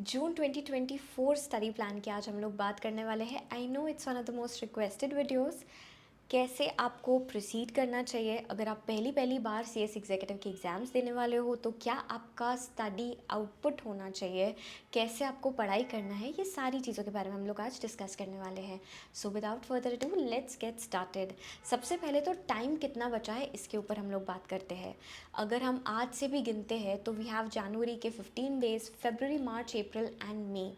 जून 2024 study plan की आज हम लोग बात करने वाले हैं। I know it's one of the most requested videos. कैसे आपको प्रोसीड करना चाहिए अगर आप पहली पहली बार सीएस एग्जीक्यूटिव के एग्ज़ाम्स देने वाले हो, तो क्या आपका स्टडी आउटपुट होना चाहिए, कैसे आपको पढ़ाई करना है, ये सारी चीज़ों के बारे में हम लोग आज डिस्कस करने वाले हैं। So without further do let's get started. सबसे पहले तो टाइम कितना बचा है इसके ऊपर हम लोग बात करते हैं। अगर हम आज से भी गिनते हैं तो वी हैव जनवरी के 15 days, February, March, April and मई,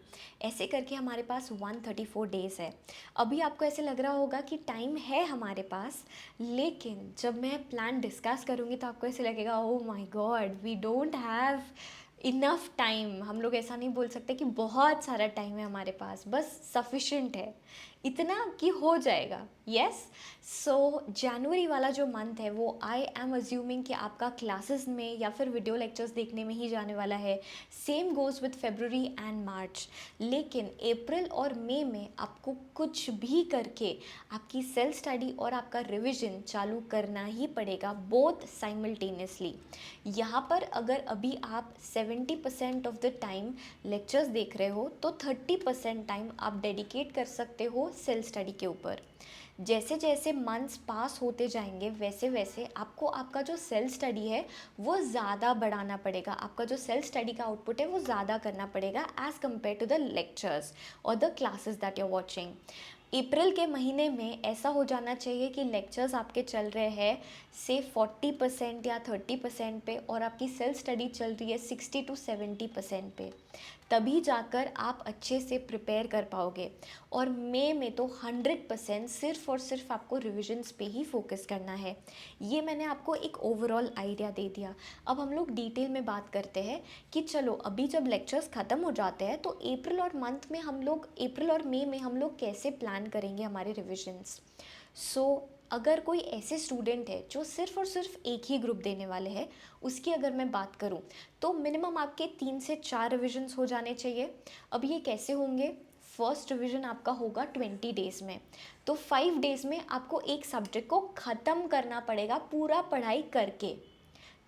ऐसे करके हमारे पास 134 डेज़ है। अभी आपको ऐसे लग रहा होगा कि टाइम है हमारे पास, लेकिन जब मैं प्लान डिस्कस करूँगी तो आपको ऐसे लगेगा oh my god we don't have enough time. हम लोग ऐसा नहीं बोल सकते कि बहुत सारा टाइम है हमारे पास, बस सफिशेंट है, इतना कि हो जाएगा। यस, सो जनवरी वाला जो मंथ है वो आई एम अज्यूमिंग कि आपका क्लासेस में या फिर वीडियो लेक्चर्स देखने में ही जाने वाला है। Same goes with February and March. लेकिन अप्रैल और मई में आपको कुछ भी करके आपकी सेल्फ स्टडी और आपका रिविज़न चालू करना ही पड़ेगा, बोथ साइमल्टेनियसली। यहाँ पर अगर अभी आप 70% ऑफ द टाइम लेक्चर्स देख रहे हो तो 30% टाइम आप डेडिकेट कर सकते हो सेल्फ स्टडी के ऊपर। जैसे जैसे मंथ्स पास होते जाएंगे वैसे वैसे आपको आपका जो सेल्फ स्टडी है वो ज़्यादा बढ़ाना पड़ेगा, आपका जो सेल्फ स्टडी का आउटपुट है वो ज़्यादा करना पड़ेगा as compared to the lectures और the classes that you are watching. अप्रैल के महीने में ऐसा हो जाना चाहिए कि लेक्चर्स आपके चल रहे हैं से 40% या 30% पे और आपकी सेल्फ स्टडी चल रही है 60 to 70% पे। तभी जाकर आप अच्छे से प्रिपेयर कर पाओगे। और मई में तो 100% सिर्फ और सिर्फ आपको रिविजन्स पे ही फोकस करना है। ये मैंने आपको एक ओवरऑल आइडिया दे दिया। अब हम लोग डिटेल में बात करते हैं कि चलो अभी जब लेक्चर्स ख़त्म हो जाते हैं तो अप्रैल और मई में हम लोग कैसे प्लान करेंगे हमारे रिविजन्स। सो अगर कोई ऐसे स्टूडेंट है जो सिर्फ और सिर्फ एक ही ग्रुप देने वाले हैं, उसकी अगर मैं बात करूं तो मिनिमम आपके 3 से 4 रिविजन्स हो जाने चाहिए। अब ये कैसे होंगे? फर्स्ट रिवीजन आपका होगा 20 डेज़ में, तो 5 डेज़ में आपको एक सब्जेक्ट को ख़त्म करना पड़ेगा पूरा पढ़ाई करके,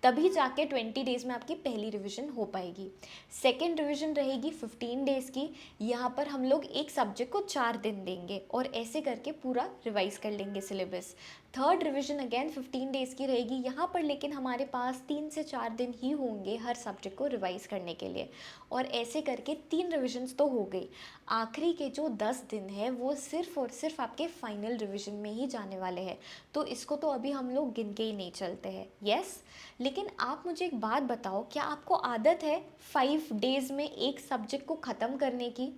तभी जाके 20 डेज़ में आपकी पहली रिवीजन हो पाएगी। सेकेंड रिवीजन रहेगी 15 डेज़ की। यहाँ पर हम लोग एक सब्जेक्ट को 4 दिन देंगे और ऐसे करके पूरा रिवाइज कर लेंगे syllabus. Third revision again 15 days की रहेगी यहाँ पर, लेकिन हमारे पास 3 से 4 दिन ही होंगे हर सब्जेक्ट को रिवाइज करने के लिए, और ऐसे करके 3 रिविजन्स तो हो गई। आखिरी के जो 10 दिन है वो सिर्फ और सिर्फ आपके फाइनल रिवीजन में ही जाने वाले हैं, तो इसको तो अभी हम लोग गिन के ही नहीं चलते हैं। यस, लेकिन आप मुझे एक बात बताओ, क्या आपको आदत है 5 डेज़ में एक सब्जेक्ट को ख़त्म करने की?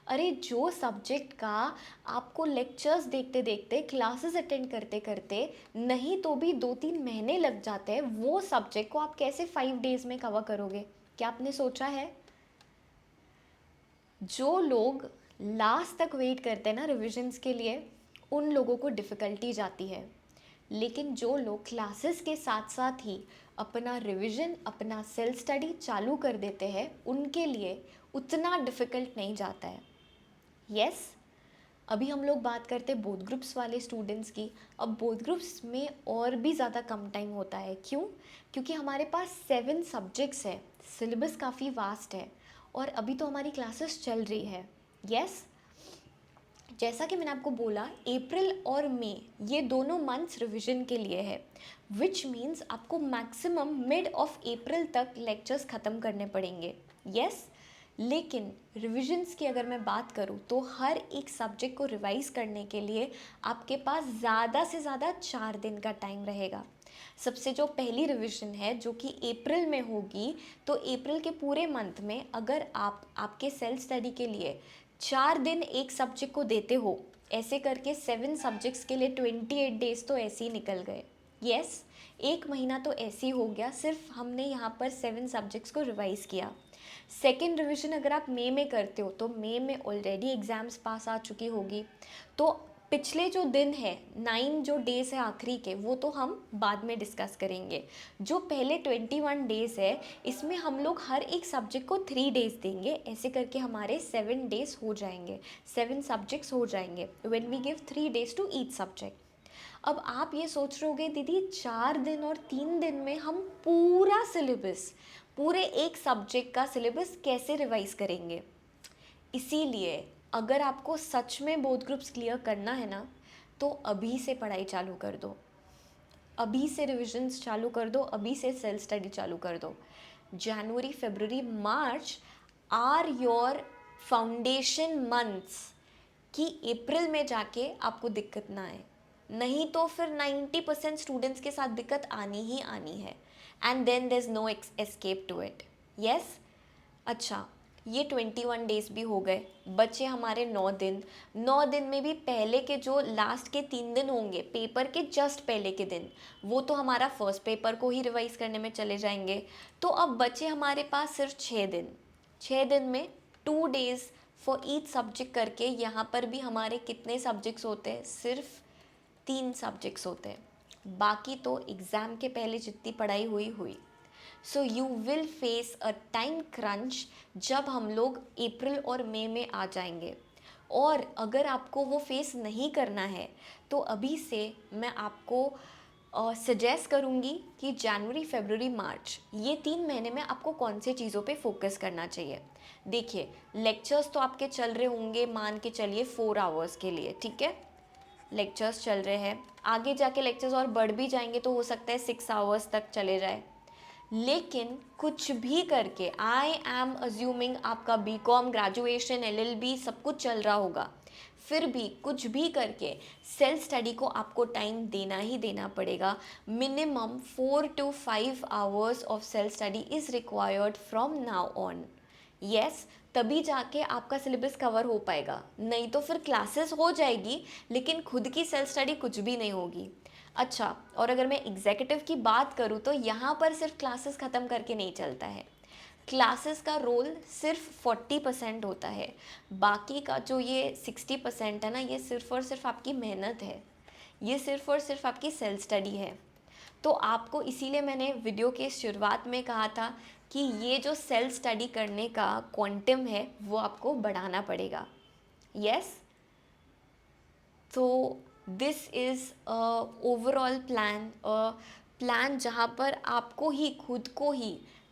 अरे जो सब्जेक्ट का आपको लेक्चर्स देखते देखते, क्लासेस अटेंड करते करते नहीं तो भी 2-3 महीने लग जाते हैं, वो सब्जेक्ट को आप कैसे 5 डेज़ में कवर करोगे? क्या आपने सोचा है? जो लोग लास्ट तक वेट करते हैं ना रिविजन्स के लिए, उन लोगों को डिफ़िकल्टी जाती है। लेकिन जो लोग क्लासेस के साथ साथ ही अपना रिवीजन, अपना सेल्फ स्टडी चालू कर देते हैं, उनके लिए उतना डिफ़िकल्ट नहीं जाता है। यस, अभी हम लोग बात करते हैं बोथ ग्रुप्स वाले स्टूडेंट्स की। अब बोथ ग्रुप्स में और भी ज़्यादा कम टाइम होता है। क्यों? क्योंकि हमारे पास 7 सब्जेक्ट्स है, सिलेबस काफ़ी वास्ट है और अभी तो हमारी क्लासेस चल रही है। यस, जैसा कि मैंने आपको बोला, अप्रैल और मई ये दोनों मंथ्स रिवीजन के लिए है, विच मीन्स आपको मैक्सिमम मिड ऑफ अप्रैल तक लेक्चर्स ख़त्म करने पड़ेंगे। यस, लेकिन रिविजन्स की अगर मैं बात करूँ तो हर एक सब्जेक्ट को रिवाइज करने के लिए आपके पास ज़्यादा से ज़्यादा 4 दिन का टाइम रहेगा। सबसे जो पहली रिवीजन है जो कि अप्रैल में होगी, तो अप्रैल के पूरे मंथ में अगर आप आपके सेल्फ स्टडी के लिए 4 दिन एक सब्जेक्ट को देते हो, ऐसे करके 7 सब्जेक्ट्स के लिए 28 डेज़ तो ऐसे ही निकल गए। यस, एक महीना तो ऐसे ही हो गया, सिर्फ हमने यहाँ पर 7 सब्जेक्ट्स को रिवाइज़ किया। सेकेंड रिवीजन अगर आप मई में करते हो तो मई में ऑलरेडी एग्ज़ाम्स पास आ चुकी होगी, तो पिछले जो दिन है 9 जो डेज़ है आखिरी के, वो तो हम बाद में डिस्कस करेंगे। जो पहले 21 डेज़ है इसमें हम लोग हर एक सब्जेक्ट को 3 डेज़ देंगे, ऐसे करके हमारे 7 डेज़ हो जाएंगे, 7 सब्जेक्ट्स हो जाएंगे when we give 3 days to each subject. अब आप ये सोच रहे होगे दीदी 4 दिन और 3 दिन में हम पूरे एक सब्जेक्ट का सिलेबस कैसे रिवाइज करेंगे? इसीलिए अगर आपको सच में बोथ ग्रुप्स क्लियर करना है ना, तो अभी से पढ़ाई चालू कर दो, अभी से रिविजन्स चालू कर दो, अभी से सेल्फ स्टडी चालू कर दो। जनवरी, फरवरी, मार्च आर योर फाउंडेशन मंथ्स, कि अप्रैल में जाके आपको दिक्कत ना आए, नहीं तो फिर 90% स्टूडेंट्स के साथ दिक्कत आनी ही आनी है, and then there is no escape to it. Yes. अच्छा, ये 21 डेज भी हो गए, बचे हमारे 9 दिन। 9 दिन में भी पहले के जो लास्ट के 3 दिन होंगे, पेपर के जस्ट पहले के दिन, वो तो हमारा फर्स्ट पेपर को ही रिवाइज करने में चले जाएंगे। तो अब बचे हमारे पास सिर्फ 6 दिन। 6 दिन में 2 days फॉर ईच सब्जेक्ट करके, यहाँ पर भी हमारे कितने सब्जेक्ट्स होते हैं? सिर्फ 3 सब्जेक्ट्स होते हैं। बाकी तो एग्ज़ाम के पहले जितनी पढ़ाई हुई हुई। So you will face a time crunch जब हम लोग अप्रैल और मई में आ जाएंगे। और अगर आपको वो फेस नहीं करना है, तो अभी से मैं आपको सजेस्ट करूँगी कि जनवरी, फरवरी, मार्च, ये 3 महीने में आपको कौन से चीज़ों पे फोकस करना चाहिए। देखिए, लेक्चर्स तो आपके चल रहे होंगे, मान के चलिए 4 आवर्स के लिए, ठीक है, लेक्चर्स चल रहे हैं। आगे जाके लेक्चर्स और बढ़ भी जाएंगे, तो हो सकता है 6 आवर्स तक चले जाए। लेकिन कुछ भी करके, आई एम अज्यूमिंग आपका बीकॉम, ग्रेजुएशन, एलएलबी सब कुछ चल रहा होगा, फिर भी कुछ भी करके सेल्फ स्टडी को आपको टाइम देना ही देना पड़ेगा। Minimum 4 to 5 hours of self study is required from now on. Yes, तभी जाके आपका सिलेबस कवर हो पाएगा, नहीं तो फिर क्लासेस हो जाएगी लेकिन खुद की सेल्फ स्टडी कुछ भी नहीं होगी। अच्छा, और अगर मैं एग्जीक्यूटिव की बात करूँ तो यहाँ पर सिर्फ क्लासेस ख़त्म करके नहीं चलता है। क्लासेस का रोल सिर्फ 40% होता है, बाकी का जो ये 60% है ना, ये सिर्फ और सिर्फ आपकी मेहनत है, ये सिर्फ और सिर्फ आपकी सेल्फ स्टडी है। तो आपको इसीलिए मैंने वीडियो के शुरुआत में कहा था कि ये जो सेल्फ स्टडी करने का क्वांटम है वो आपको बढ़ाना पड़ेगा। यस। तो दिस इज़ ओवरऑल प्लान जहाँ पर आपको ही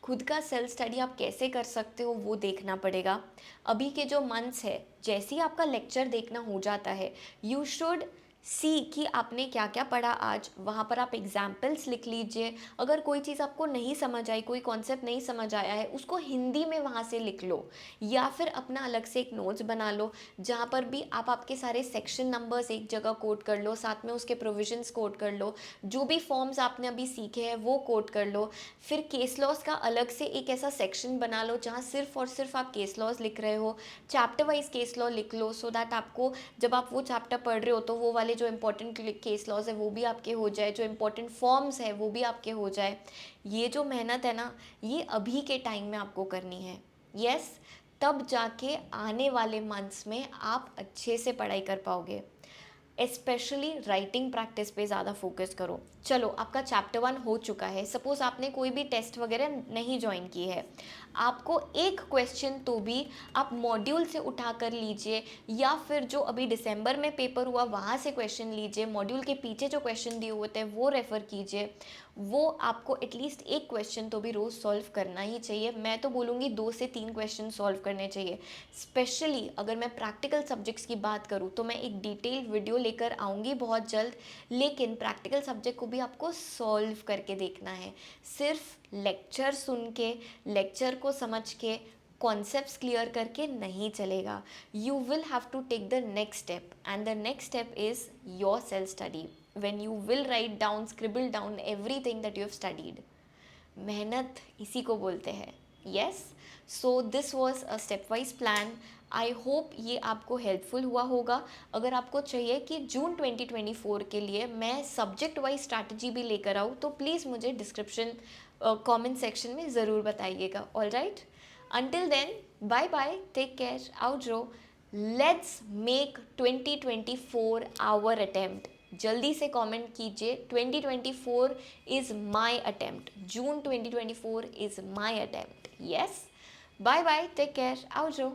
खुद का सेल्फ स्टडी आप कैसे कर सकते हो वो देखना पड़ेगा। अभी के जो मंथ्स है, जैसे ही आपका लेक्चर देखना हो जाता है, यू शुड सी कि आपने क्या क्या पढ़ा आज, वहाँ पर आप एग्जाम्पल्स लिख लीजिए। अगर कोई चीज़ आपको नहीं समझ आई, कोई कॉन्सेप्ट नहीं समझ आया है, उसको हिंदी में वहाँ से लिख लो, या फिर अपना अलग से एक नोट्स बना लो जहाँ पर भी आप आपके सारे सेक्शन नंबर्स एक जगह कोट कर लो, साथ में उसके प्रोविजंस कोट कर लो, जो भी फॉर्म्स आपने अभी सीखे हैं वो कोट कर लो। फिर केस लॉस का अलग से एक ऐसा सेक्शन बना लो जहाँ सिर्फ और सिर्फ आप केस लॉस लिख रहे हो, चैप्टर वाइज केस लॉ लिख लो, सो दैट आपको जब आप वो चैप्टर पढ़ रहे हो तो वो वाले जो इंपॉर्टेंट केस लॉज है वो भी आपके हो जाए, जो इंपॉर्टेंट फॉर्म्स है वो भी आपके हो जाए। ये जो मेहनत है ना, ये अभी के टाइम में आपको करनी है। यस, तब जाके आने वाले मंथ्स में आप अच्छे से पढ़ाई कर पाओगे। स्पेशली राइटिंग प्रैक्टिस पे ज़्यादा फोकस करो। चलो, आपका चैप्टर 1 हो चुका है, सपोज़ आपने कोई भी टेस्ट वगैरह नहीं ज्वाइन की है, आपको एक क्वेश्चन तो भी आप मॉड्यूल से उठा कर लीजिए, या फिर जो अभी दिसंबर में पेपर हुआ वहाँ से क्वेश्चन लीजिए, मॉड्यूल के पीछे जो क्वेश्चन दिए होते हैं वो रेफ़र कीजिए। वो आपको एटलीस्ट एक क्वेश्चन तो भी रोज़ सॉल्व करना ही चाहिए। मैं तो बोलूँगी 2 से 3 क्वेश्चन सॉल्व करने चाहिए। स्पेशली अगर मैं प्रैक्टिकल सब्जेक्ट्स की बात करूँ तो मैं एक डिटेल वीडियो लेकर आऊँगी बहुत जल्द, लेकिन प्रैक्टिकल सब्जेक्ट को भी आपको सॉल्व करके देखना है। सिर्फ लेक्चर सुन के, लेक्चर को समझ के, कॉन्सेप्ट्स क्लियर करके नहीं चलेगा। You will have to take the next step, and the next step is your self study, when you will write down, scribble down everything that you have studied. मेहनत इसी को बोलते हैं। Yes, so this was a step wise plan. I hope ये आपको helpful हुआ होगा। अगर आपको चाहिए कि जून 2024 के लिए मैं सब्जेक्ट वाइज स्ट्रैटेजी भी लेकर आऊँ, तो प्लीज़ मुझे डिस्क्रिप्शन कमेंट सेक्शन में ज़रूर बताइएगा। All right, until then, bye bye, take care, outro. Let's make 2024 our attempt. जल्दी से कमेंट कीजिए, 2024 is my attempt, June 2024 is my attempt. Yes, bye bye, take care, outro.